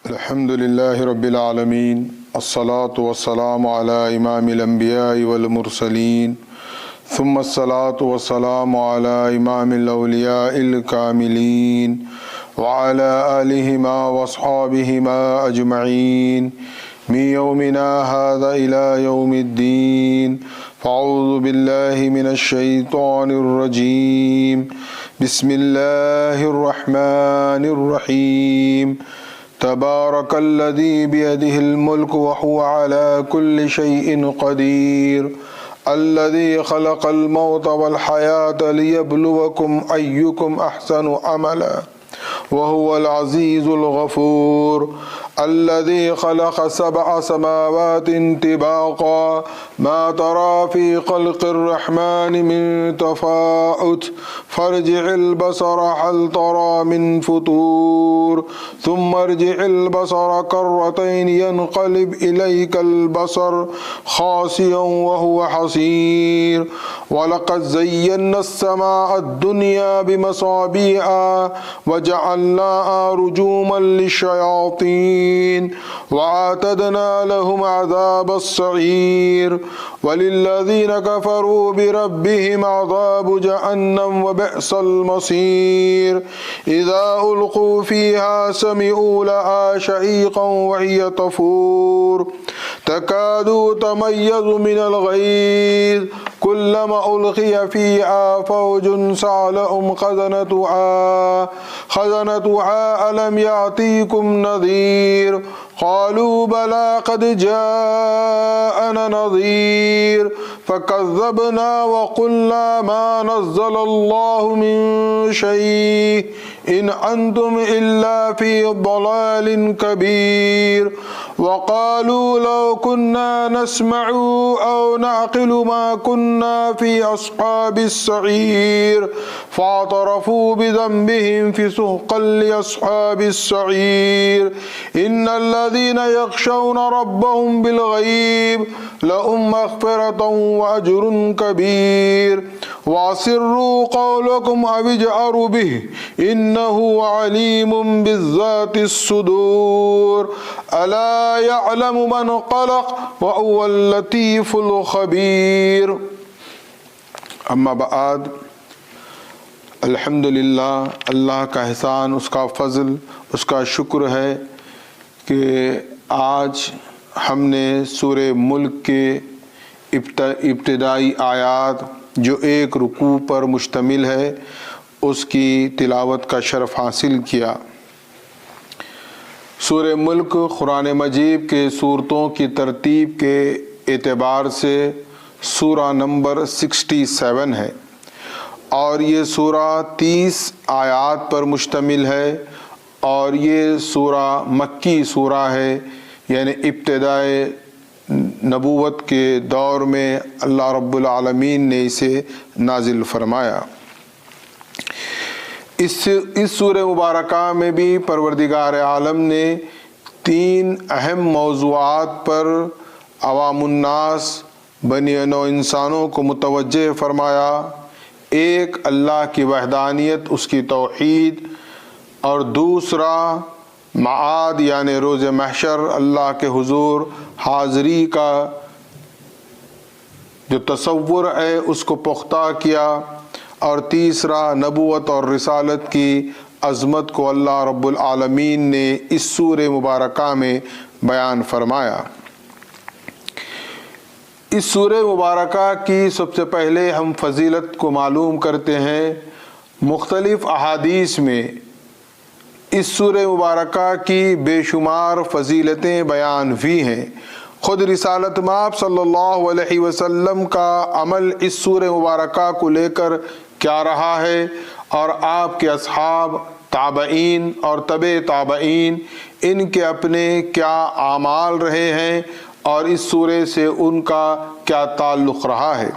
الحمد لله رب العالمين الصلاة والسلام على إمام الأنبياء والمرسلين ثم الصلاة والسلام على إمام الأولياء الكاملين وعلى آلهما وأصحابهما أجمعين من يومنا هذا إلى يوم الدين. فأعوذ بالله من الشيطان الرجيم. بسم الله الرحمن الرحيم. تبارك الذي بيده الملك وهو على كل شيء قدير. الذي خلق الموت والحياة ليبلوكم أيكم أحسن عملا وهو العزيز الغفور. الذي خلق 7 سماوات طباقا ما ترى في خلق الرحمن من تفاؤت فارجع البصر هل ترى من فطور ثم ارجع البصر كرتين ينقلب إليك البصر خاسئا وهو حسير. ولقد زينا السماء الدنيا بمصابيح وجعلناها رجوما للشياطين وأعتدنا لهم عذاب السعير. وللذين كفروا بربهم عذاب جهنم وبئس المصير. إذا ألقوا فيها سمعوا لها شهيقا وهي تفور تكاد تميز من الغيظ كلما ألقي فيها فوج سألهم خزنتها ألم يأتيكم نذير قالوا بلى قد جاءنا نذير فكذبنا وقلنا ما نزل الله من شيء إن أنتم إلا في ضلال كبير. وقالوا لو كنا نسمع أو نعقل ما كنا في أصحاب السعير فاعترفوا بذنبهم فسحقا لأصحاب السعير. إن الذين يخشون ربهم بالغيب لهم مغفرة وأجر كبير. وأسروا قولكم أو اجهروا به إنه عليم بالذات الصدور. ألا يعلم من خلق وهو اللطيف الخبير. اما بعد، الحمدللہ اللہ کا احسان، اس کا فضل، اس کا شکر ہے کہ آج ہم نے سورہ ملک کے ابتدائی آیات جو ایک رکوع پر مشتمل ہے اس کی تلاوت کا شرف حاصل کیا۔ سورہ ملک قرآن مجید کے سورتوں کی ترتیب کے اعتبار سے سورہ نمبر 67 ہے اور یہ سورہ 30 آیات پر مشتمل ہے اور یہ سورہ مکی سورہ ہے، یعنی ابتدائے نبوت کے دور میں اللہ رب العالمین نے اسے نازل فرمایا۔ اس سورہ مبارکہ میں بھی پروردگار عالم نے 3 اہم موضوعات پر عوام الناس بنی نوع انسانوں کو متوجہ فرمایا۔ ایک اللہ کی وحدانیت، اس کی توحید، اور دوسرا معاد یعنی روز محشر اللہ کے حضور حاضری کا جو تصور ہے اس کو پختہ کیا، اور تیسرا نبوت اور رسالت کی عظمت کو اللہ رب العالمین نے اس سورہ مبارکہ میں بیان فرمایا۔ اس سورہ مبارکہ کی سب سے پہلے ہم فضیلت کو معلوم کرتے ہیں۔ مختلف احادیث میں اس سورہ مبارکہ کی بے شمار فضیلتیں بیان ہوئی ہیں۔ خود رسالت مآب صلی اللہ علیہ وسلم کا عمل اس سورہ مبارکہ کو لے کر کیا رہا ہے، اور آپ کے اصحاب، تابعین اور تبع تابعین، ان کے اپنے کیا اعمال رہے ہیں اور اس سورہ سے ان کا کیا تعلق رہا ہے۔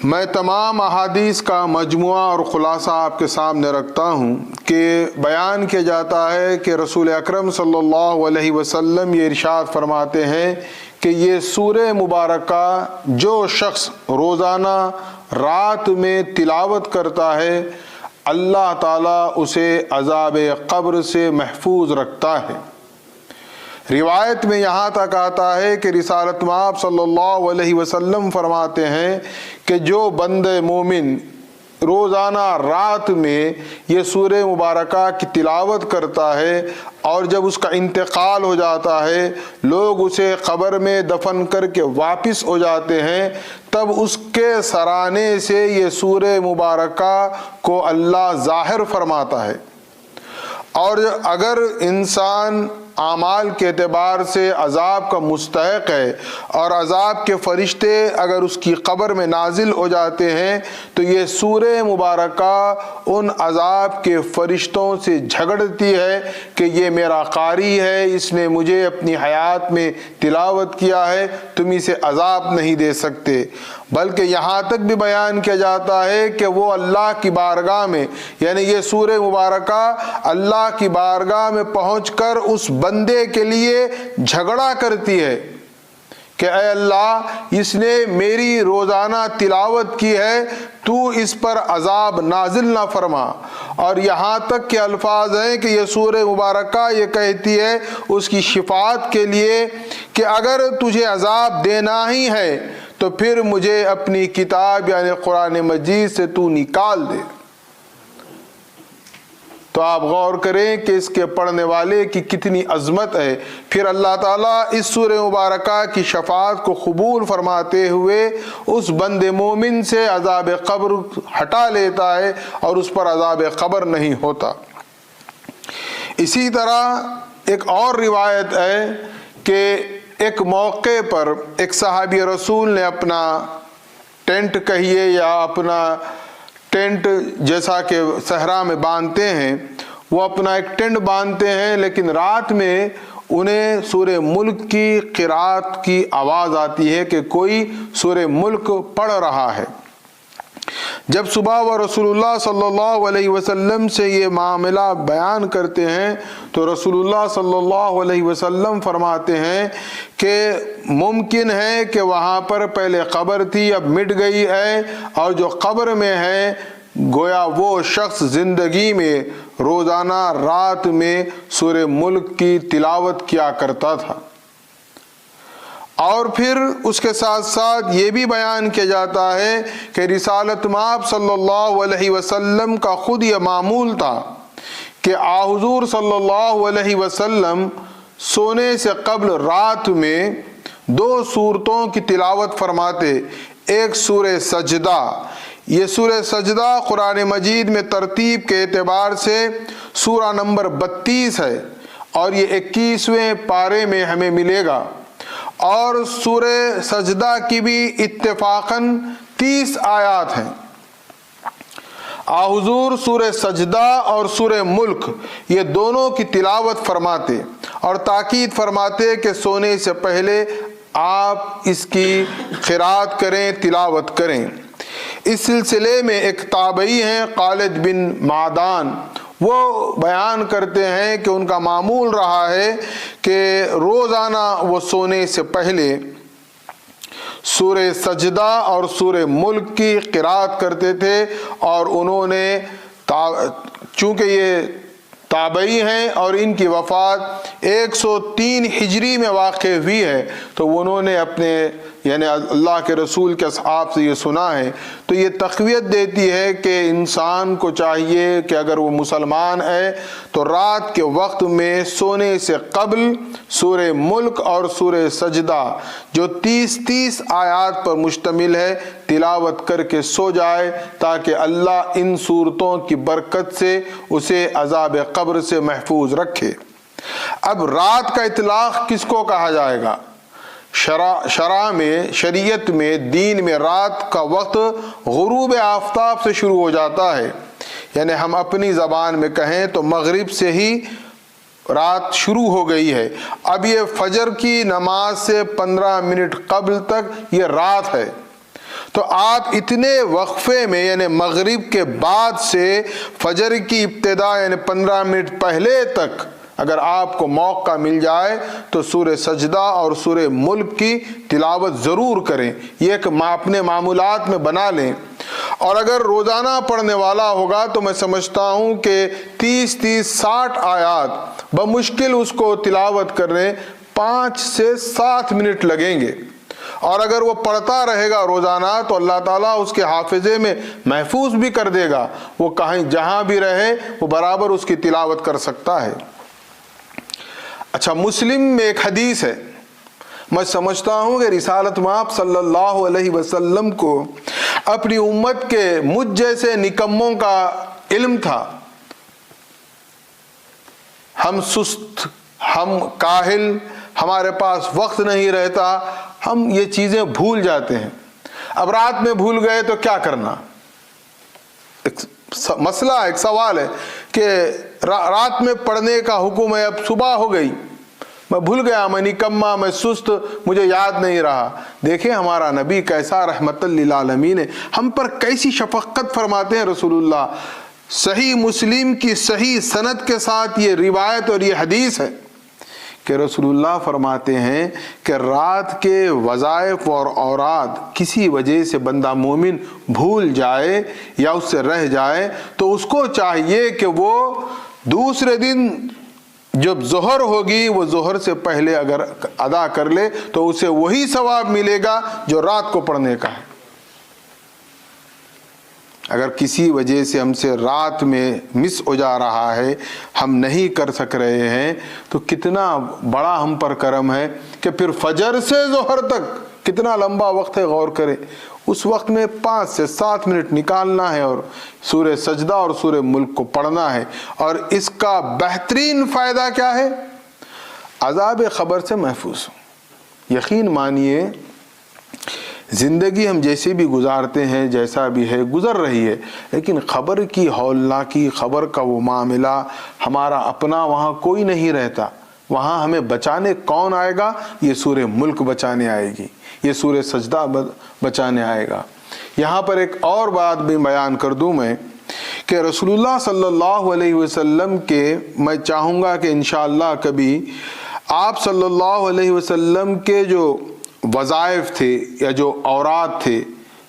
میں تمام احادیث کا مجموعہ اور خلاصہ آپ کے سامنے رکھتا ہوں کہ بیان کیا جاتا ہے کہ رسول اکرم صلی اللہ علیہ وسلم یہ ارشاد فرماتے ہیں کہ یہ سورہ مبارکہ جو شخص روزانہ رات میں تلاوت کرتا ہے اللہ تعالیٰ اسے عذاب قبر سے محفوظ رکھتا ہے۔ روایت میں یہاں تک آتا ہے کہ رسالت مآب صلی اللہ علیہ وسلم فرماتے ہیں کہ جو بندہ مومن روزانہ رات میں یہ سورہ مبارکہ کی تلاوت کرتا ہے اور جب اس کا انتقال ہو جاتا ہے، لوگ اسے قبر میں دفن کر کے واپس ہو جاتے ہیں، تب اس کے سرانے سے یہ سورہ مبارکہ کو اللہ ظاہر فرماتا ہے۔ اور اگر انسان اعمال کے اعتبار سے عذاب کا مستحق ہے اور عذاب کے فرشتے اگر اس کی قبر میں نازل ہو جاتے ہیں تو یہ سورہ مبارکہ ان عذاب کے فرشتوں سے جھگڑتی ہے کہ یہ میرا قاری ہے، اس نے مجھے اپنی حیات میں تلاوت کیا ہے، تم اسے عذاب نہیں دے سکتے۔ بلکہ یہاں تک بھی بیان کیا جاتا ہے کہ وہ اللہ کی بارگاہ میں، یعنی یہ سورہ مبارکہ اللہ کی بارگاہ میں پہنچ کر اس بندے کے لیے جھگڑا کرتی ہے کہ اے اللہ، اس نے میری روزانہ تلاوت کی ہے، تو اس پر عذاب نازل نہ فرما۔ اور یہاں تک کہ الفاظ ہیں کہ یہ سورہ مبارکہ یہ کہتی ہے اس کی شفاعت کے لیے کہ اگر تجھے عذاب دینا ہی ہے تو پھر مجھے اپنی کتاب یعنی قرآن مجید سے تو نکال دے۔ تو آپ غور کریں کہ اس کے پڑھنے والے کی کتنی عظمت ہے۔ پھر اللہ تعالیٰ اس سورہ مبارکہ کی شفاعت کو قبول فرماتے ہوئے اس بند مومن سے عذاب قبر ہٹا لیتا ہے اور اس پر عذاب قبر نہیں ہوتا۔ اسی طرح ایک اور روایت ہے کہ ایک موقع پر ایک صحابی رسول نے اپنا ٹینٹ کہیے یا اپنا ٹینٹ جیسا کہ صحرا میں باندھتے ہیں، وہ اپنا ایک ٹینٹ باندھتے ہیں، لیکن رات میں انہیں سورہ ملک کی قرات کی آواز آتی ہے کہ کوئی سورہ ملک پڑھ رہا ہے۔ جب صبح وہ رسول اللہ صلی اللہ علیہ وسلم سے یہ معاملہ بیان کرتے ہیں تو رسول اللہ صلی اللہ علیہ وسلم فرماتے ہیں کہ ممکن ہے کہ وہاں پر پہلے قبر تھی، اب مٹ گئی ہے، اور جو قبر میں ہے گویا وہ شخص زندگی میں روزانہ رات میں سورہ ملک کی تلاوت کیا کرتا تھا۔ اور پھر اس کے ساتھ ساتھ یہ بھی بیان کیا جاتا ہے کہ رسالت مآب صلی اللہ علیہ وسلم کا خود یہ معمول تھا کہ حضور صلی اللہ علیہ وسلم سونے سے قبل رات میں 2 سورتوں کی تلاوت فرماتے۔ ایک سورہ سجدہ، یہ سورہ سجدہ قرآن مجید میں ترتیب کے اعتبار سے سورہ نمبر 32 ہے اور یہ 21ویں پارے میں ہمیں ملے گا، اور سورہ سجدہ کی بھی اتفاقاً 30 آیات ہیں۔ حضور سورہ سجدہ اور سورہ ملک یہ دونوں کی تلاوت فرماتے اور تاکید فرماتے کہ سونے سے پہلے آپ اس کی قرات کریں، تلاوت کریں۔ اس سلسلے میں ایک تابعی ہیں خالد بن معدان، وہ بیان کرتے ہیں کہ ان کا معمول رہا ہے کہ روزانہ وہ سونے سے پہلے سورہ سجدہ اور سورہ ملک کی قرات کرتے تھے، اور انہوں نے چونکہ یہ تابعی ہیں اور ان کی وفات 103 ہجری میں واقع ہوئی ہے، تو انہوں نے اپنے یعنی اللہ کے رسول کے اصحاب سے یہ سنا ہے، تو یہ تقویت دیتی ہے کہ انسان کو چاہیے کہ اگر وہ مسلمان ہے تو رات کے وقت میں سونے سے قبل سورہ ملک اور سورہ سجدہ جو 30 آیات پر مشتمل ہے تلاوت کر کے سو جائے، تاکہ اللہ ان صورتوں کی برکت سے اسے عذاب قبر سے محفوظ رکھے۔ اب رات کا اطلاق کس کو کہا جائے گا؟ شرع میں، شریعت میں، دین میں رات کا وقت غروب آفتاب سے شروع ہو جاتا ہے، یعنی ہم اپنی زبان میں کہیں تو مغرب سے ہی رات شروع ہو گئی ہے۔ اب یہ فجر کی نماز سے 15 منٹ قبل تک یہ رات ہے، تو آپ اتنے وقفے میں یعنی مغرب کے بعد سے فجر کی ابتدا یعنی 15 منٹ پہلے تک اگر آپ کو موقع مل جائے تو سورہ سجدہ اور سورہ ملک کی تلاوت ضرور کریں، یہ ایک اپنے معمولات میں بنا لیں۔ اور اگر روزانہ پڑھنے والا ہوگا تو میں سمجھتا ہوں کہ 30-60 آیات بمشکل اس کو تلاوت کرنے 5 سے 7 منٹ لگیں گے، اور اگر وہ پڑھتا رہے گا روزانہ تو اللہ تعالیٰ اس کے حافظے میں محفوظ بھی کر دے گا، وہ کہیں جہاں بھی رہے وہ برابر اس کی تلاوت کر سکتا ہے۔ اچھا، مسلم میں ایک حدیث ہے، میں سمجھتا ہوں کہ رسالت مآب صلی اللہ علیہ وسلم کو اپنی امت کے مجھ جیسے نکموں کا علم تھا۔ ہم سست، ہم کاہل، ہمارے پاس وقت نہیں رہتا، ہم یہ چیزیں بھول جاتے ہیں۔ اب رات میں بھول گئے تو کیا کرنا؟ ایک مسئلہ، ایک سوال ہے کہ رات میں پڑھنے کا حکم ہے، اب صبح ہو گئی، میں بھول گیا، میں نکما، میں سست، مجھے یاد نہیں رہا۔ دیکھیں ہمارا نبی کیسا رحمت للعالمین ہے، ہم پر کیسی شفقت فرماتے ہیں رسول اللہ۔ صحیح مسلم کی صحیح سند کے ساتھ یہ روایت اور یہ حدیث ہے کہ رسول اللہ فرماتے ہیں کہ رات کے وظائف اور اوراد کسی وجہ سے بندہ مومن بھول جائے یا اس سے رہ جائے تو اس کو چاہیے کہ وہ دوسرے دن جب ظہر ہوگی وہ ظہر سے پہلے اگر ادا کر لے تو اسے وہی ثواب ملے گا جو رات کو پڑھنے کا ہے۔ اگر کسی وجہ سے ہم سے رات میں مس ہو جا رہا ہے، ہم نہیں کر سک رہے ہیں، تو کتنا بڑا ہم پر کرم ہے کہ پھر فجر سے ظہر تک کتنا لمبا وقت ہے، غور کریں۔ اس وقت میں 5 سے 7 منٹ نکالنا ہے اور سورہ سجدہ اور سورہ ملک کو پڑھنا ہے، اور اس کا بہترین فائدہ کیا ہے؟ عذاب قبر سے محفوظ۔ یقین مانیے زندگی ہم جیسے بھی گزارتے ہیں، جیسا بھی ہے گزر رہی ہے، لیکن قبر کی ہولناکی، قبر کا وہ معاملہ، ہمارا اپنا وہاں کوئی نہیں رہتا۔ وہاں ہمیں بچانے کون آئے گا؟ یہ سورہ ملک بچانے آئے گی، یہ سورہ سجدہ بچانے آئے گا۔ یہاں پر ایک اور بات بھی بیان کر دوں میں کہ رسول اللہ صلی اللہ علیہ وسلم کے، میں چاہوں گا کہ انشاءاللہ کبھی آپ صلی اللہ علیہ وسلم کے جو وظائف تھے یا جو اوراد تھے،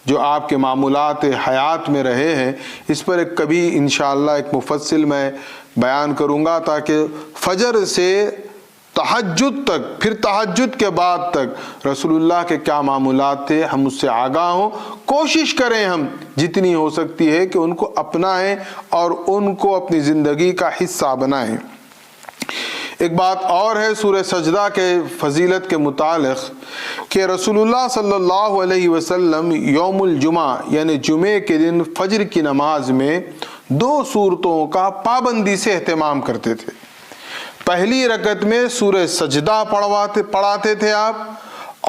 جو آپ کے معمولات حیات میں رہے ہیں، اس پر ایک کبھی انشاءاللہ ایک مفصل میں بیان کروں گا، تاکہ فجر سے تہجد تک، پھر تہجد کے بعد تک رسول اللہ کے کیا معمولات تھے ہم اس سے آگاہ ہوں۔ کوشش کریں ہم جتنی ہو سکتی ہے کہ ان کو اپنائیں اور ان کو اپنی زندگی کا حصہ بنائیں۔ ایک بات اور ہے سورہ سجدہ کے فضیلت کے متعلق کہ رسول اللہ صلی اللہ علیہ وسلم یوم الجمعہ یعنی جمعے کے دن فجر کی نماز میں 2 سورتوں کا پابندی سے اہتمام کرتے تھے۔ پہلی رکعت میں سورہ سجدہ پڑھاتے تھے آپ،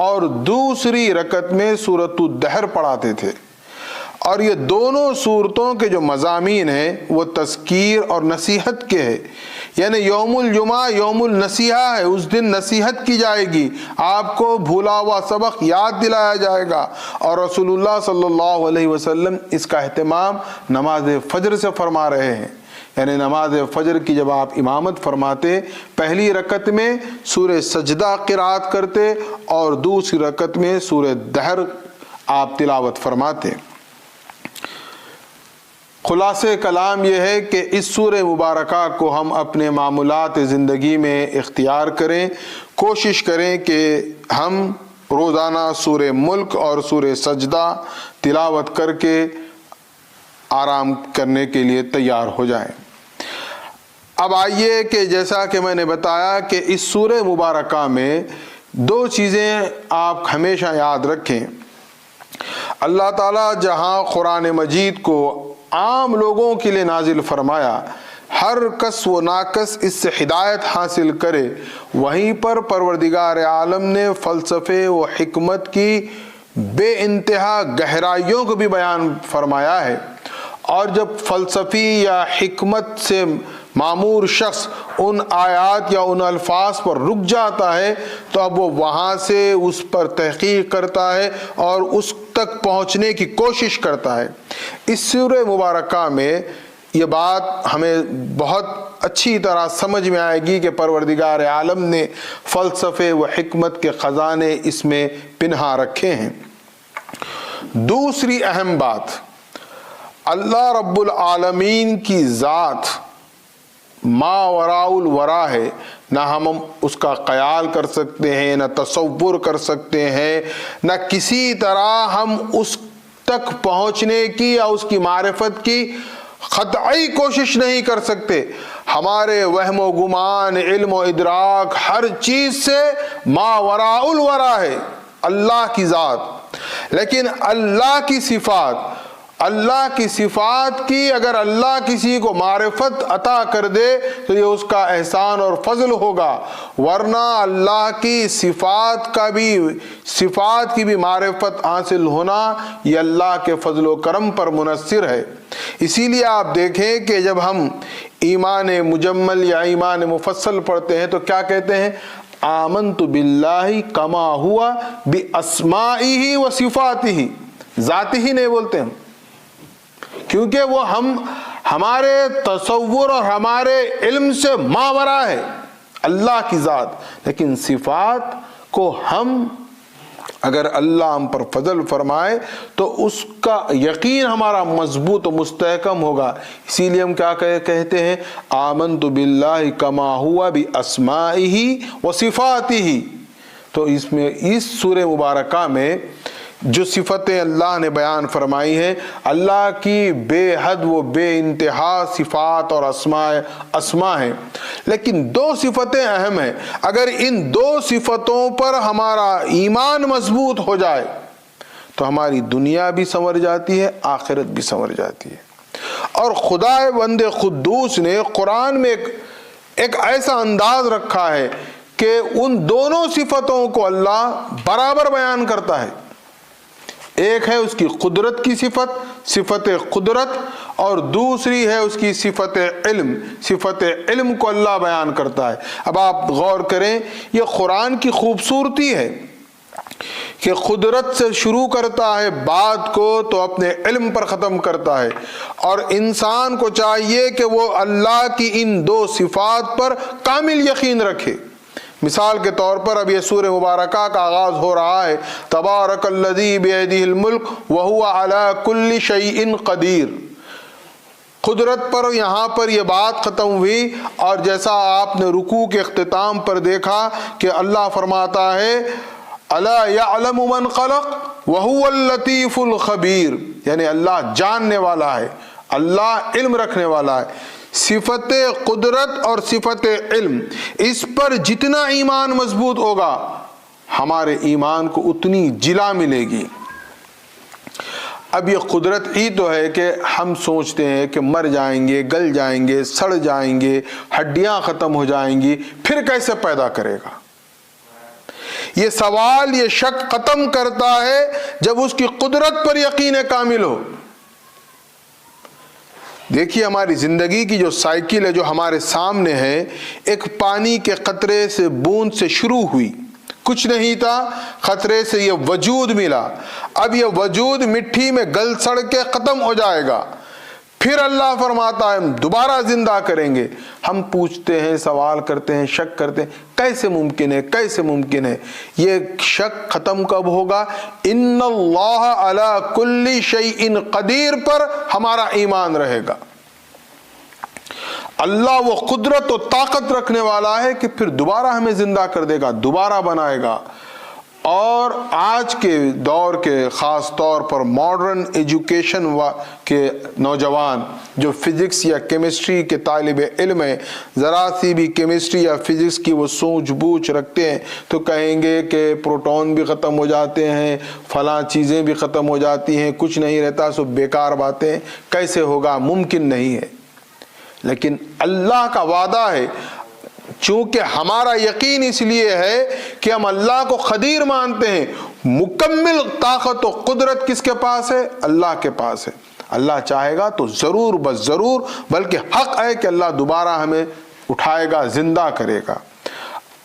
اور دوسری رکعت میں سورۃ الدہر پڑھاتے تھے، اور یہ دونوں صورتوں کے جو مضامین ہیں وہ تذکیر اور نصیحت کے ہیں، یعنی یوم الجمعہ یوم النصیحہ ہے، اس دن نصیحت کی جائے گی، آپ کو بھولا ہوا سبق یاد دلایا جائے گا، اور رسول اللہ صلی اللہ علیہ وسلم اس کا اہتمام نماز فجر سے فرما رہے ہیں۔ یعنی نماز فجر کی جب آپ امامت فرماتے، پہلی رکعت میں سورہ سجدہ قرات کرتے اور دوسری رکعت میں سورہ دہر آپ تلاوت فرماتے۔ خلاصے کلام یہ ہے کہ اس سورہ مبارکہ کو ہم اپنے معمولات زندگی میں اختیار کریں، کوشش کریں کہ ہم روزانہ سورہ ملک اور سورہ سجدہ تلاوت کر کے آرام کرنے کے لیے تیار ہو جائیں۔ اب آئیے کہ جیسا کہ میں نے بتایا کہ اس سورہ مبارکہ میں 2 چیزیں آپ ہمیشہ یاد رکھیں۔ اللہ تعالیٰ جہاں قرآن مجید کو عام لوگوں کے لیے نازل فرمایا، ہر کس و ناکس اس سے ہدایت حاصل کرے، وہیں پر پروردگار عالم نے فلسفے و حکمت کی بے انتہا گہرائیوں کو بھی بیان فرمایا ہے، اور جب فلسفی یا حکمت سے معمور شخص ان آیات یا ان الفاظ پر رک جاتا ہے تو اب وہ وہاں سے اس پر تحقیق کرتا ہے اور اس تک پہنچنے کی کوشش کرتا ہے۔ اس سورہ مبارکہ میں یہ بات ہمیں بہت اچھی طرح سمجھ میں آئے گی کہ پروردگار عالم نے فلسفے و حکمت کے خزانے اس میں پنہا رکھے ہیں۔ دوسری اہم بات، اللہ رب العالمین کی ذات ما وراء الورا ہے، نہ ہم اس کا خیال کر سکتے ہیں، نہ تصور کر سکتے ہیں، نہ کسی طرح ہم اس تک پہنچنے کی یا اس کی معرفت کی قطعی کوشش نہیں کر سکتے۔ ہمارے وہم و گمان، علم و ادراک، ہر چیز سے ما وراء الورا ہے اللہ کی ذات۔ لیکن اللہ کی صفات کی اگر اللہ کسی کو معرفت عطا کر دے تو یہ اس کا احسان اور فضل ہوگا، ورنہ اللہ کی صفات کی بھی معرفت حاصل ہونا یہ اللہ کے فضل و کرم پر منحصر ہے۔ اسی لیے آپ دیکھیں کہ جب ہم ایمان مجمل یا ایمان مفصل پڑھتے ہیں تو کیا کہتے ہیں؟ آمنت باللہ کما ہوا باسمائہ و صفاتہ، ذاتی ہی نہیں بولتے ہم، کیونکہ وہ ہمارے تصور اور ہمارے علم سے ماورا ہے اللہ کی ذات۔ لیکن صفات کو ہم اگر اللہ ہم پر فضل فرمائے تو اس کا یقین ہمارا مضبوط و مستحکم ہوگا۔ اسی لیے ہم کیا کہتے ہیں؟ آمنت باللہ کما ہوا باسمائہ و صفاتہ۔ تو اس سورہ مبارکہ میں جو صفتیں اللہ نے بیان فرمائی ہیں، اللہ کی بے حد و بے انتہا صفات اور اسماء ہیں، لیکن دو صفتیں اہم ہیں۔ اگر ان دو صفتوں پر ہمارا ایمان مضبوط ہو جائے تو ہماری دنیا بھی سنور جاتی ہے، آخرت بھی سنور جاتی ہے۔ اور خدا بند قدوس نے قرآن میں ایک ایسا انداز رکھا ہے کہ ان دونوں صفتوں کو اللہ برابر بیان کرتا ہے۔ ایک ہے اس کی قدرت کی صفت قدرت، اور دوسری ہے اس کی صفت علم کو اللہ بیان کرتا ہے۔ اب آپ غور کریں، یہ قرآن کی خوبصورتی ہے کہ قدرت سے شروع کرتا ہے بات کو تو اپنے علم پر ختم کرتا ہے، اور انسان کو چاہیے کہ وہ اللہ کی ان دو صفات پر کامل یقین رکھے۔ مثال کے طور پر اب یہ سورہ مبارکہ کا آغاز ہو رہا ہے، تبارک الذی بیدہ الملک وہو علی کل شیء قدیر۔ قدرت پر یہاں پر یہ بات ختم ہوئی، اور جیسا آپ نے رکوع کے اختتام پر دیکھا کہ اللہ فرماتا ہے الا یعلم من خلق وہو اللطیف الخبیر، یعنی اللہ جاننے والا ہے، اللہ علم رکھنے والا ہے۔ صفت قدرت اور صفت علم، اس پر جتنا ایمان مضبوط ہوگا ہمارے ایمان کو اتنی جلا ملے گی۔ اب یہ قدرت ہی تو ہے کہ ہم سوچتے ہیں کہ مر جائیں گے، گل جائیں گے، سڑ جائیں گے، ہڈیاں ختم ہو جائیں گی، پھر کیسے پیدا کرے گا؟ یہ سوال، یہ شک ختم کرتا ہے جب اس کی قدرت پر یقین کامل ہو۔ دیکھیے ہماری زندگی کی جو سائیکل ہے جو ہمارے سامنے ہے، ایک پانی کے قطرے سے بوند سے شروع ہوئی، کچھ نہیں تھا، قطرے سے یہ وجود ملا، اب یہ وجود مٹی میں گل سڑ کے ختم ہو جائے گا، پھر اللہ فرماتا ہے ہم دوبارہ زندہ کریں گے۔ ہم پوچھتے ہیں، سوال کرتے ہیں، شک کرتے ہیں، کیسے ممکن ہے؟ یہ شک ختم کب ہوگا؟ ان اللہ علی کل شیء قدیر پر ہمارا ایمان رہے گا۔ اللہ وہ قدرت و طاقت رکھنے والا ہے کہ پھر دوبارہ ہمیں زندہ کر دے گا، دوبارہ بنائے گا۔ اور آج کے دور کے خاص طور پر ماڈرن ایجوکیشن کے نوجوان جو فزکس یا کیمسٹری کے طالب علم ہیں، ذرا سی بھی کیمسٹری یا فزکس کی وہ سوچ بوجھ رکھتے ہیں تو کہیں گے کہ پروٹون بھی ختم ہو جاتے ہیں، فلاں چیزیں بھی ختم ہو جاتی ہیں، کچھ نہیں رہتا، سب بیکار باتیں، کیسے ہوگا؟ ممکن نہیں ہے۔ لیکن اللہ کا وعدہ ہے، چونکہ ہمارا یقین اس لیے ہے کہ ہم اللہ کو قدیر مانتے ہیں، مکمل طاقت و قدرت کس کے پاس ہے؟ اللہ کے پاس ہے۔ اللہ چاہے گا تو ضرور بس ضرور، بلکہ حق ہے کہ اللہ دوبارہ ہمیں اٹھائے گا، زندہ کرے گا۔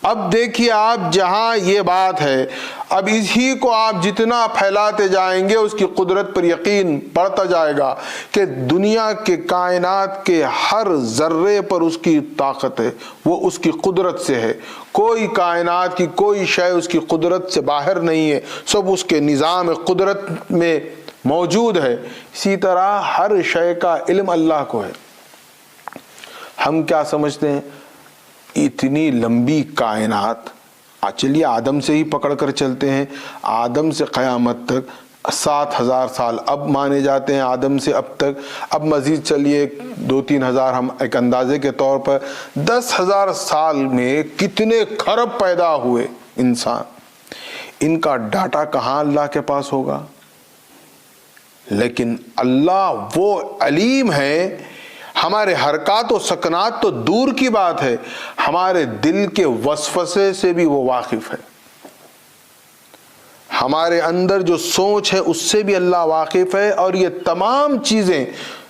اب دیکھیے آپ، جہاں یہ بات ہے، اب اسی کو آپ جتنا پھیلاتے جائیں گے اس کی قدرت پر یقین بڑھتا جائے گا کہ دنیا کے کائنات کے ہر ذرے پر اس کی طاقت ہے، وہ اس کی قدرت سے ہے۔ کوئی کائنات کی کوئی شے اس کی قدرت سے باہر نہیں ہے، سب اس کے نظام قدرت میں موجود ہے، اسی طرح ہر شے کا علم اللہ کو ہے۔ ہم کیا سمجھتے ہیں اتنی لمبی کائنات، چلیے آدم سے ہی پکڑ کر چلتے ہیں، آدم سے قیامت تک 7,000 سال اب مانے جاتے ہیں، آدم سے اب تک، اب مزید چلیے 2-3 ہزار، ہم ایک اندازے کے طور پر 10,000 سال میں کتنے کھرب پیدا ہوئے انسان، ان کا ڈاٹا کہاں اللہ کے پاس ہوگا؟ لیکن اللہ وہ علیم ہے، ہمارے حرکات و سکنات تو دور کی بات ہے، ہمارے دل کے وسوسے سے بھی وہ واقف ہے، ہمارے اندر جو سوچ ہے اس سے بھی اللہ واقف ہے، اور یہ تمام چیزیں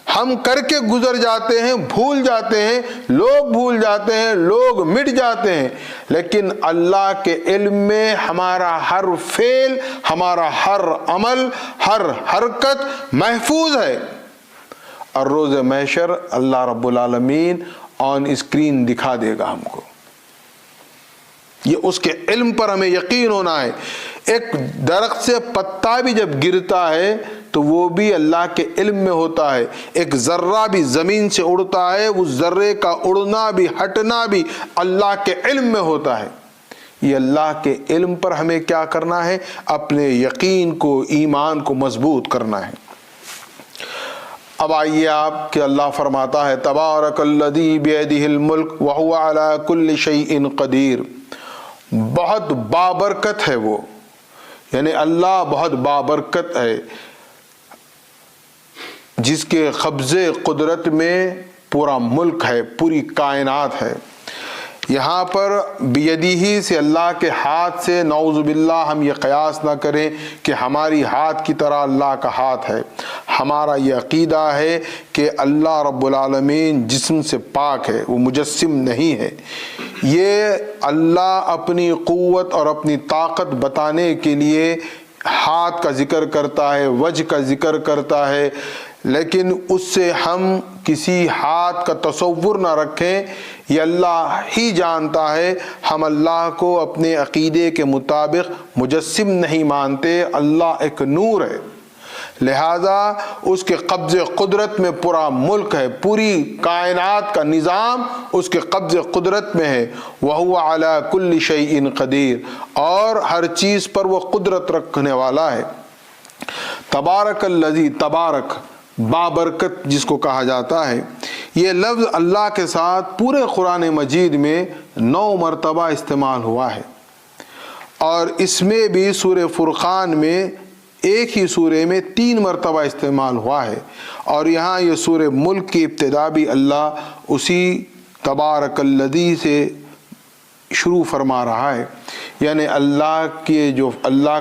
ہم کر کے گزر جاتے ہیں، بھول جاتے ہیں، لوگ بھول جاتے ہیں، لوگ مٹ جاتے ہیں، لیکن اللہ کے علم میں ہمارا ہر فعل، ہمارا ہر عمل، ہر حرکت محفوظ ہے، اور روز محشر اللہ رب العالمین آن اسکرین دکھا دے گا ہم کو۔ یہ اس کے علم پر ہمیں یقین ہونا ہے۔ ایک درخت سے پتا بھی جب گرتا ہے تو وہ بھی اللہ کے علم میں ہوتا ہے، ایک ذرہ بھی زمین سے اڑتا ہے، اس ذرے کا اڑنا بھی ہٹنا بھی اللہ کے علم میں ہوتا ہے۔ یہ اللہ کے علم پر ہمیں کیا کرنا ہے؟ اپنے یقین کو، ایمان کو مضبوط کرنا ہے۔ اب آئیے آپ کہ اللہ فرماتا ہے تبارک الذی بیدہ الملک وہو علی کل شیء قدیر، بہت بابرکت ہے وہ، یعنی اللہ بہت بابرکت ہے، جس کے قبضے قدرت میں پورا ملک ہے، پوری کائنات ہے۔ یہاں پر بیدہ سے اللہ کے ہاتھ سے نعوذ باللہ ہم یہ قیاس نہ کریں کہ ہماری ہاتھ کی طرح اللہ کا ہاتھ ہے۔ ہمارا یہ عقیدہ ہے کہ اللہ رب العالمین جسم سے پاک ہے، وہ مجسم نہیں ہے۔ یہ اللہ اپنی قوت اور اپنی طاقت بتانے کے لیے ہاتھ کا ذکر کرتا ہے، وجہ کا ذکر کرتا ہے، لیکن اس سے ہم کسی ہاتھ کا تصور نہ رکھیں، یہ اللہ ہی جانتا ہے۔ ہم اللہ کو اپنے عقیدے کے مطابق مجسم نہیں مانتے، اللہ ایک نور ہے، لہذا اس کے قبض قدرت میں پورا ملک ہے، پوری کائنات کا نظام اس کے قبض قدرت میں ہے۔ وَهُوَ عَلَى كُلِّ شَيْءٍ قدیر، اور ہر چیز پر وہ قدرت رکھنے والا ہے۔ تبارک الذی، تبارک بابرکت جس کو کہا جاتا ہے، یہ لفظ اللہ کے ساتھ پورے قرآن مجید میں 9 مرتبہ استعمال ہوا ہے، اور اس میں بھی سورہ فرقان میں ایک ہی سورے میں 3 مرتبہ استعمال ہوا ہے، اور یہاں یہ سورہ ملک کی ابتدا بھی اللہ اسی تبارک الذی سے شروع فرما رہا ہے، یعنی اللہ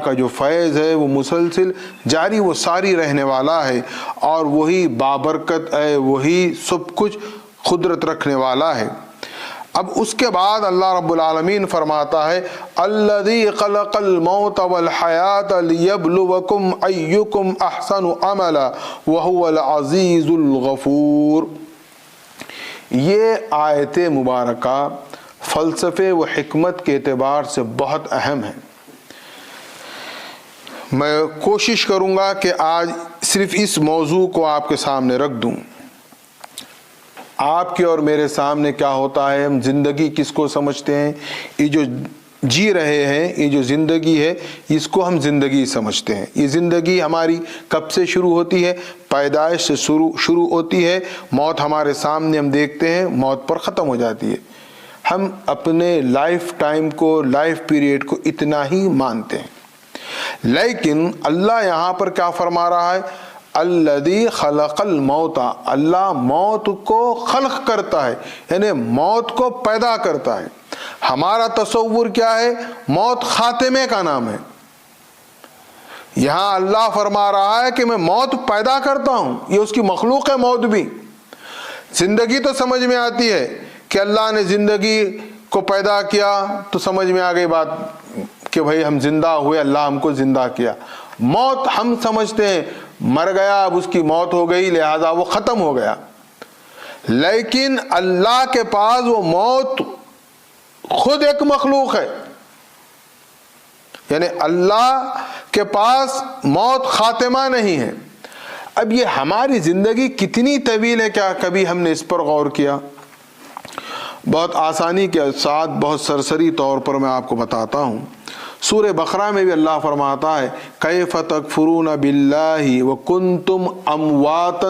کا جو فیض ہے وہ مسلسل جاری و ساری رہنے والا ہے، اور وہی بابرکت ہے، وہی سب کچھ قدرت رکھنے والا ہے۔ اب اس کے بعد اللہ رب العالمین فرماتا ہے الذی خلق الموت والحیات لیبلوکم ایکم احسن عملا وہو العزیز الغفور۔ یہ آیت مبارکہ فلسفے و حکمت کے اعتبار سے بہت اہم ہے۔ میں کوشش کروں گا کہ آج صرف اس موضوع کو آپ کے سامنے رکھ دوں۔ آپ کے اور میرے سامنے کیا ہوتا ہے، ہم زندگی کس کو سمجھتے ہیں؟ یہ جو جی رہے ہیں، یہ جو زندگی ہے، اس کو ہم زندگی سمجھتے ہیں۔ یہ زندگی ہماری کب سے شروع ہوتی ہے؟ پیدائش سے شروع ہوتی ہے، موت ہمارے سامنے ہم دیکھتے ہیں، موت پر ختم ہو جاتی ہے۔ ہم اپنے لائف ٹائم کو، لائف پیریڈ کو اتنا ہی مانتے ہیں، لیکن اللہ یہاں پر کیا فرما رہا ہے؟ الذی خلق الموت، اللہ موت کو خلق کرتا ہے، یعنی موت کو پیدا کرتا ہے۔ ہمارا تصور کیا ہے؟ موت خاتمے کا نام ہے۔ یہاں اللہ فرما رہا ہے کہ میں موت پیدا کرتا ہوں، یہ اس کی مخلوق ہے۔ موت بھی، زندگی تو سمجھ میں آتی ہے کہ اللہ نے زندگی کو پیدا کیا تو سمجھ میں آ گئی بات کہ بھائی ہم زندہ ہوئے، اللہ ہم کو زندہ کیا۔ موت ہم سمجھتے ہیں مر گیا، اب اس کی موت ہو گئی لہذا وہ ختم ہو گیا، لیکن اللہ کے پاس وہ موت خود ایک مخلوق ہے۔ یعنی اللہ کے پاس موت خاتمہ نہیں ہے۔ اب یہ ہماری زندگی کتنی طویل ہے، کیا کبھی ہم نے اس پر غور کیا؟ بہت آسانی کے ساتھ بہت سرسری طور پر میں آپ کو بتاتا ہوں۔ سورہ بقرہ میں بھی اللہ فرماتا ہے کیف تکفرون باللہ وکنتم امواتا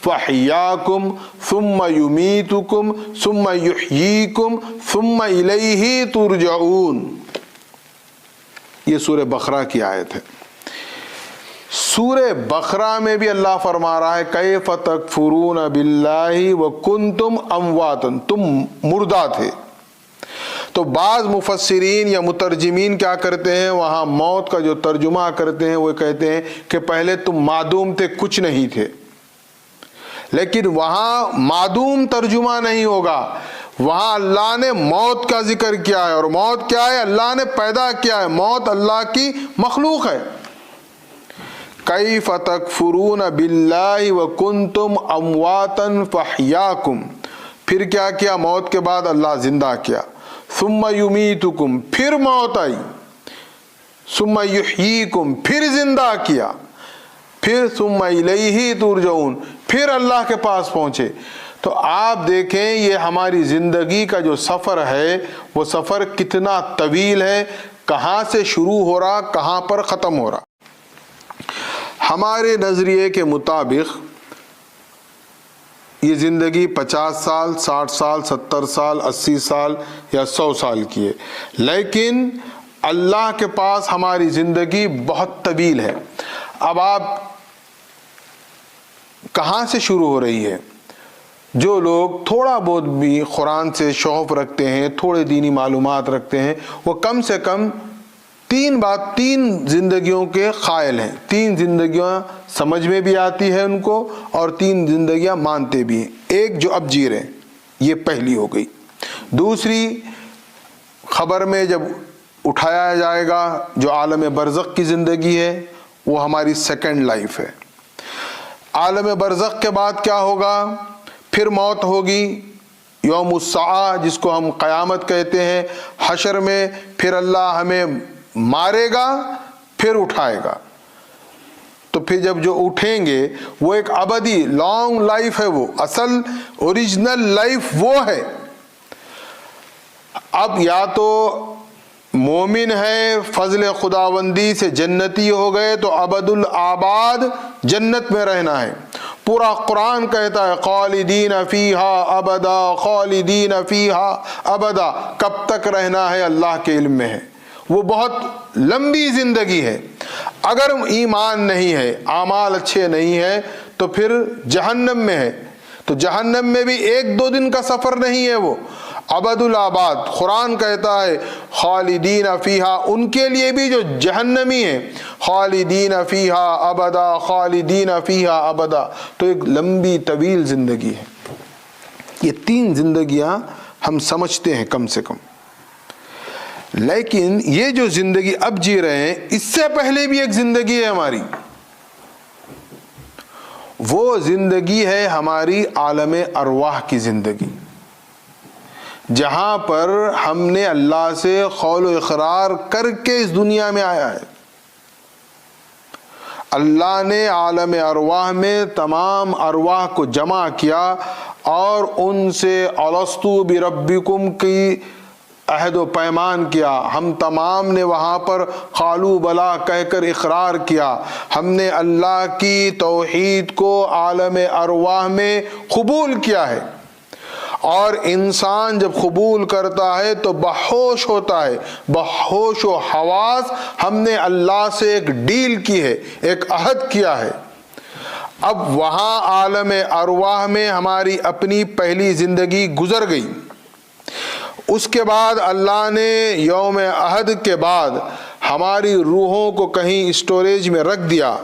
فاحیاکم ثم یمیتکم ثم یحییکم ثم الیہ ترجعون۔ یہ سورہ بقرہ کی آیت ہے۔ سورہ بقرہ میں بھی اللہ فرما رہا ہے کیف تکفرون باللہ وکنتم امواتا، تم مردہ تھے۔ تو بعض مفسرین یا مترجمین کیا کرتے ہیں، وہاں موت کا جو ترجمہ کرتے ہیں وہ کہتے ہیں کہ پہلے تم معدوم تھے، کچھ نہیں تھے۔ لیکن وہاں معدوم ترجمہ نہیں ہوگا، وہاں اللہ نے موت کا ذکر کیا ہے، اور موت کیا ہے؟ اللہ نے پیدا کیا ہے، موت اللہ کی مخلوق ہے۔ کیف تکفرون باللہ وکنتم امواتا فاحیاکم، پھر کیا کیا؟ موت کے بعد اللہ زندہ کیا۔ ثم یمیتکم، پھر موت آئی۔ ثم یحییکم، پھر زندہ کیا۔ پھر ثم الیہ ترجعون، پھر اللہ کے پاس پہنچے۔ تو آپ دیکھیں یہ ہماری زندگی کا جو سفر ہے وہ سفر کتنا طویل ہے، کہاں سے شروع ہو رہا، کہاں پر ختم ہو رہا۔ ہمارے نظریے کے مطابق یہ زندگی 50 سال، 60 سال، 70 سال، 80 سال یا 100 سال کی ہے، لیکن اللہ کے پاس ہماری زندگی بہت طویل ہے۔ اب آپ کہاں سے شروع ہو رہی ہے؟ جو لوگ تھوڑا بہت بھی قرآن سے شوق رکھتے ہیں، تھوڑے دینی معلومات رکھتے ہیں، وہ کم سے کم تین زندگیوں کے قائل ہیں۔ 3 زندگیاں سمجھ میں بھی آتی ہے ان کو، اور 3 زندگیاں مانتے بھی ہیں۔ ایک جو اب جی رہے ہیں، یہ پہلی ہو گئی۔ دوسری خبر میں جب اٹھایا جائے گا جو عالم برزخ کی زندگی ہے، وہ ہماری سیکنڈ لائف ہے۔ عالم برزخ کے بعد کیا ہوگا؟ پھر موت ہوگی، یوم الساعہ جس کو ہم قیامت کہتے ہیں، حشر میں پھر اللہ ہمیں مارے گا، پھر اٹھائے گا۔ تو پھر جب جو اٹھیں گے وہ ایک ابدی لانگ لائف ہے، وہ اصل اوریجنل لائف وہ ہے۔ اب یا تو مومن ہے، فضل خداوندی سے جنتی ہو گئے تو ابد الآباد جنت میں رہنا ہے۔ پورا قرآن کہتا ہے خالدین فیہا ابدا، خالدین فیہا ابدا، کب تک رہنا ہے اللہ کے علم میں ہے، وہ بہت لمبی زندگی ہے۔ اگر ایمان نہیں ہے، اعمال اچھے نہیں ہیں، تو پھر جہنم میں ہے۔ تو جہنم میں بھی 1-2 دن کا سفر نہیں ہے، وہ ابد الآباد۔ قرآن کہتا ہے خالدین فیہا، ان کے لیے بھی جو جہنمی ہیں، خالدین فیہا ابدا، خالدین فیہا ابدا۔ تو ایک لمبی طویل زندگی ہے۔ یہ 3 زندگیاں ہم سمجھتے ہیں کم سے کم، لیکن یہ جو زندگی اب جی رہے ہیں، اس سے پہلے بھی ایک زندگی ہے ہماری۔ وہ زندگی ہے ہماری عالم ارواح کی زندگی، جہاں پر ہم نے اللہ سے قول و اقرار کر کے اس دنیا میں آیا ہے۔ اللہ نے عالم ارواح میں تمام ارواح کو جمع کیا اور ان سے الستو بربکم کی عہد و پیمان کیا۔ ہم تمام نے وہاں پر قالوا بلا کہہ کر اقرار کیا۔ ہم نے اللہ کی توحید کو عالم ارواح میں قبول کیا ہے، اور انسان جب قبول کرتا ہے تو بہوش ہوتا ہے، بہوش و حواس۔ ہم نے اللہ سے ایک ڈیل کی ہے، ایک عہد کیا ہے۔ اب وہاں عالم ارواح میں ہماری اپنی پہلی زندگی گزر گئی۔ اس کے بعد اللہ نے یوم عہد کے بعد ہماری روحوں کو کہیں اسٹوریج میں رکھ دیا۔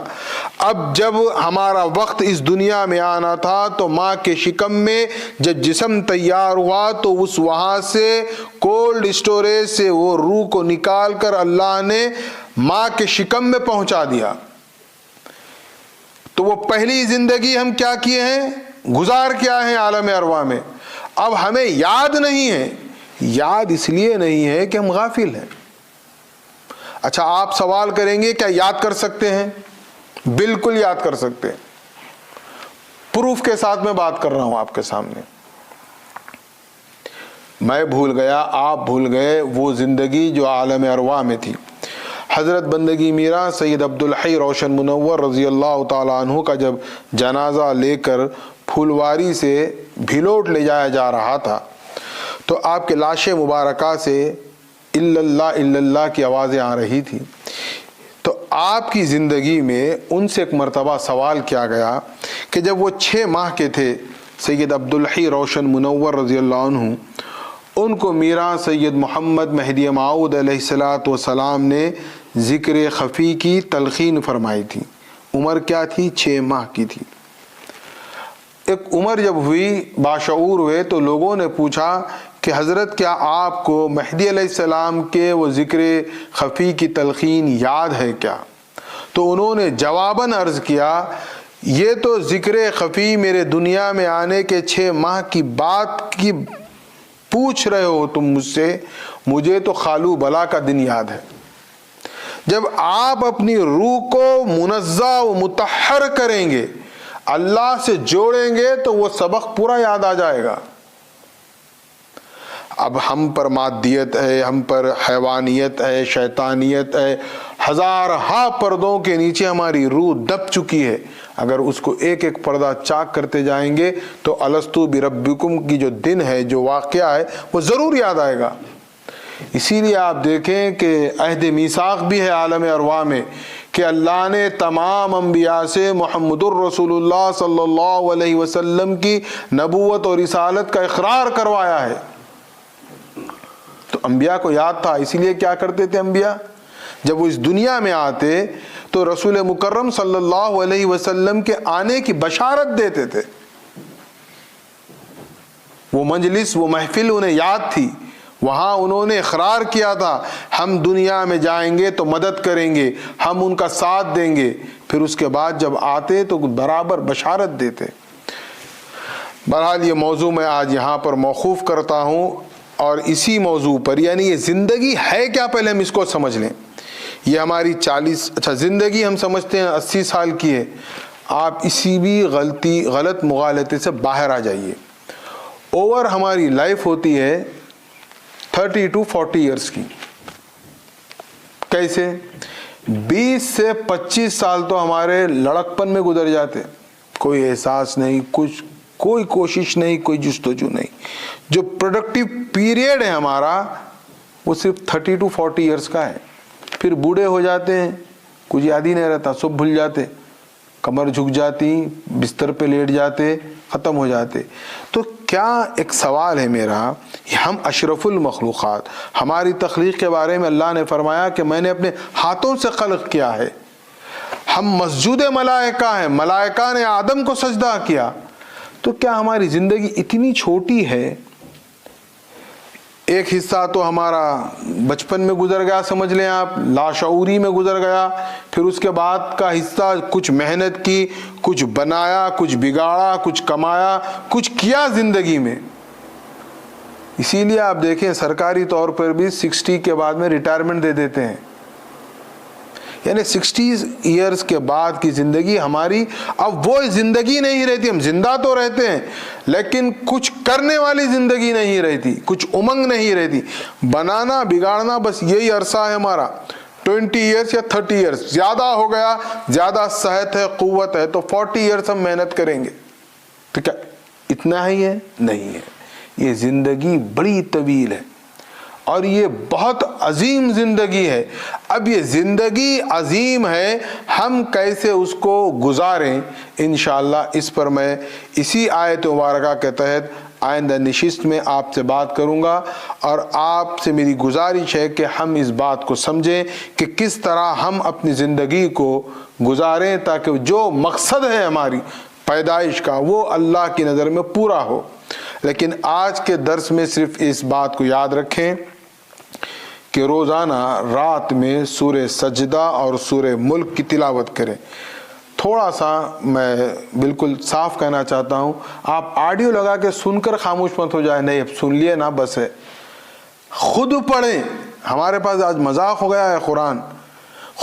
اب جب ہمارا وقت اس دنیا میں آنا تھا تو ماں کے شکم میں جب جسم تیار ہوا تو اس وہاں سے کولڈ اسٹوریج سے وہ روح کو نکال کر اللہ نے ماں کے شکم میں پہنچا دیا۔ تو وہ پہلی زندگی ہم کیا کیے ہیں، گزار کیا ہے عالم ارواح میں۔ اب ہمیں یاد نہیں ہے، یاد اس لیے نہیں ہے کہ ہم غافل ہیں۔ اچھا آپ سوال کریں گے کیا یاد کر سکتے ہیں؟ بالکل یاد کر سکتے ہیں، پروف کے ساتھ میں بات کر رہا ہوں آپ کے سامنے۔ میں بھول گیا، آپ بھول گئے وہ زندگی جو عالم ارواح میں تھی۔ حضرت بندگی میرا سید عبدالحی روشن منور رضی اللہ تعالیٰ عنہ کا جب جنازہ لے کر پھولواری سے بھیلوٹ لے جایا جا رہا تھا تو آپ کے لاش مبارکہ سے الا اللہ کی آوازیں آ رہی تھی۔ تو آپ کی زندگی میں ان سے ایک مرتبہ سوال کیا گیا کہ جب وہ 6 ماہ کے تھے، سید عبدالحی روشن منور رضی اللہ عنہ، ان کو میرا سید محمد مہدی موعود علیہ السلام نے ذکر خفی کی تلقین فرمائی تھی۔ عمر کیا تھی؟ 6 ماہ کی تھی۔ ایک عمر جب ہوئی، باشعور ہوئے، تو لوگوں نے پوچھا کہ حضرت کیا آپ کو مہدی علیہ السلام کے وہ ذکر خفی کی تلقین یاد ہے کیا؟ تو انہوں نے جواباً عرض کیا یہ تو ذکر خفی میرے دنیا میں آنے کے 6 ماہ کی بات کی پوچھ رہے ہو تم مجھ سے، مجھے تو خالو بلا کا دن یاد ہے۔ جب آپ اپنی روح کو منزہ و مطہر کریں گے، اللہ سے جوڑیں گے، تو وہ سبق پورا یاد آ جائے گا۔ اب ہم پر مادیت ہے، ہم پر حیوانیت ہے، شیطانیت ہے، ہزارہا پردوں کے نیچے ہماری روح دب چکی ہے۔ اگر اس کو ایک ایک پردہ چاک کرتے جائیں گے تو الستو بربکم کی جو دن ہے، جو واقعہ ہے، وہ ضرور یاد آئے گا۔ اسی لیے آپ دیکھیں کہ عہد میثاق بھی ہے عالم ارواح میں کہ اللہ نے تمام انبیاء سے محمد الرسول اللہ صلی اللہ علیہ وسلم کی نبوت اور رسالت کا اقرار کروایا ہے۔ تو انبیاء کو یاد تھا، اسی لیے کیا کرتے تھے انبیاء؟ جب وہ اس دنیا میں آتے تو رسول مکرم صلی اللہ علیہ وسلم کے آنے کی بشارت دیتے تھے۔ وہ مجلس، وہ محفل انہیں یاد تھی، وہاں انہوں نے اقرار کیا تھا ہم دنیا میں جائیں گے تو مدد کریں گے، ہم ان کا ساتھ دیں گے۔ پھر اس کے بعد جب آتے تو برابر بشارت دیتے۔ بہرحال یہ موضوع میں آج یہاں پر موقوف کرتا ہوں، اور اسی موضوع پر، یعنی یہ زندگی ہے کیا، پہلے ہم اس کو سمجھ لیں۔ یہ ہماری 40 زندگی ہم سمجھتے ہیں 80 سال کی ہے۔ آپ اسی بھی غلط مغالطے سے باہر آ جائیے۔ اوور ہماری لائف ہوتی ہے 30 to 40 ایئرس کی۔ کیسے؟ 20 سے 25 سال تو ہمارے لڑکپن میں گزر جاتے، کوئی احساس نہیں، کچھ کوئی کوشش نہیں، کوئی جستجو نہیں۔ جو پروڈکٹیو پیریڈ ہے ہمارا وہ صرف 30 to 40 ایئرس کا ہے۔ پھر بوڑھے ہو جاتے ہیں، کچھ یاد ہی نہیں رہتا، سب بھول جاتے، کمر جھک جاتی، بستر پہ لیٹ جاتے، ختم ہو جاتے۔ تو کیا ایک سوال ہے میرا، ہم اشرف المخلوقات، ہماری تخلیق کے بارے میں اللہ نے فرمایا کہ میں نے اپنے ہاتھوں سے خلق کیا ہے۔ ہم مسجود ملائکہ ہیں، ملائکہ نے آدم کو سجدہ کیا۔ تو کیا ہماری زندگی اتنی چھوٹی ہے؟ ایک حصہ تو ہمارا بچپن میں گزر گیا، سمجھ لیں آپ، لاشعوری میں گزر گیا، پھر اس کے بعد کا حصہ کچھ محنت کی، کچھ بنایا، کچھ بگاڑا، کچھ کمایا، کچھ کیا زندگی میں۔ اسی لیے آپ دیکھیں سرکاری طور پر بھی 60 کے بعد میں ریٹائرمنٹ دے دیتے ہیں، یعنی 60 ایئرس کے بعد کی زندگی ہماری اب وہ زندگی نہیں رہتی۔ ہم زندہ تو رہتے ہیں لیکن کچھ کرنے والی زندگی نہیں رہتی، کچھ امنگ نہیں رہتی، بنانا بگاڑنا، بس یہی عرصہ ہے ہمارا 20 ایئرس یا 30 ایئرس۔ زیادہ ہو گیا، زیادہ صحت ہے، قوت ہے تو 40 ایئرس ہم محنت کریں گے۔ تو کیا اتنا ہی ہے؟ نہیں ہے، یہ زندگی بڑی طویل ہے اور یہ بہت عظیم زندگی ہے۔ اب یہ زندگی عظیم ہے، ہم کیسے اس کو گزاریں، انشاءاللہ اس پر میں اسی آیت مبارکہ کے تحت آئندہ نشست میں آپ سے بات کروں گا، اور آپ سے میری گزارش ہے کہ ہم اس بات کو سمجھیں کہ کس طرح ہم اپنی زندگی کو گزاریں تاکہ جو مقصد ہے ہماری پیدائش کا وہ اللہ کی نظر میں پورا ہو۔ لیکن آج کے درس میں صرف اس بات کو یاد رکھیں کہ روزانہ رات میں سورہ سجدہ اور سورہ ملک کی تلاوت کریں۔ تھوڑا سا میں بالکل صاف کہنا چاہتا ہوں، آپ آڈیو لگا کے سن کر خاموش مت ہو جائے، نہیں اب سن لیے نا بس ہے، خود پڑھیں۔ ہمارے پاس آج مذاق ہو گیا ہے قرآن،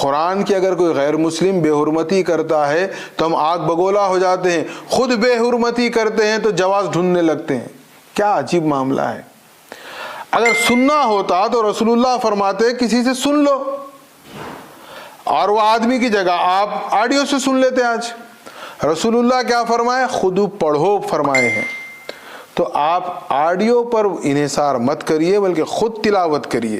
قرآن کی اگر کوئی غیر مسلم بے حرمتی کرتا ہے تو ہم آگ بگولا ہو جاتے ہیں، خود بے حرمتی کرتے ہیں تو جواز ڈھونڈنے لگتے ہیں۔ کیا عجیب معاملہ ہے۔ اگر سننا ہوتا تو رسول اللہ فرماتے کسی سے سن لو، اور وہ آدمی کی جگہ آپ آڈیو سے سن لیتے۔ آج رسول اللہ کیا فرمائے؟ خود پڑھو فرمائے ہیں۔ تو آپ آڈیو پر انحصار مت کریے بلکہ خود تلاوت کریے۔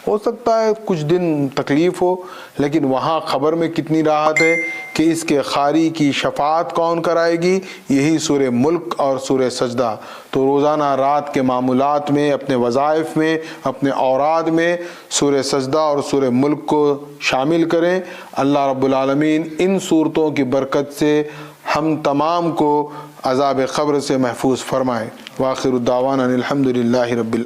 ہو سکتا ہے کچھ دن تکلیف ہو، لیکن وہاں خبر میں کتنی راحت ہے کہ اس کے قاری کی شفاعت کون کرائے گی؟ یہی سورہ ملک اور سورہ سجدہ۔ تو روزانہ رات کے معمولات میں، اپنے وظائف میں، اپنے اوراد میں سورہ سجدہ اور سورہ ملک کو شامل کریں۔ اللہ رب العالمین ان صورتوں کی برکت سے ہم تمام کو عذاب قبر سے محفوظ فرمائے۔ وآخر الدعوانا الحمد للہ رب العالمین۔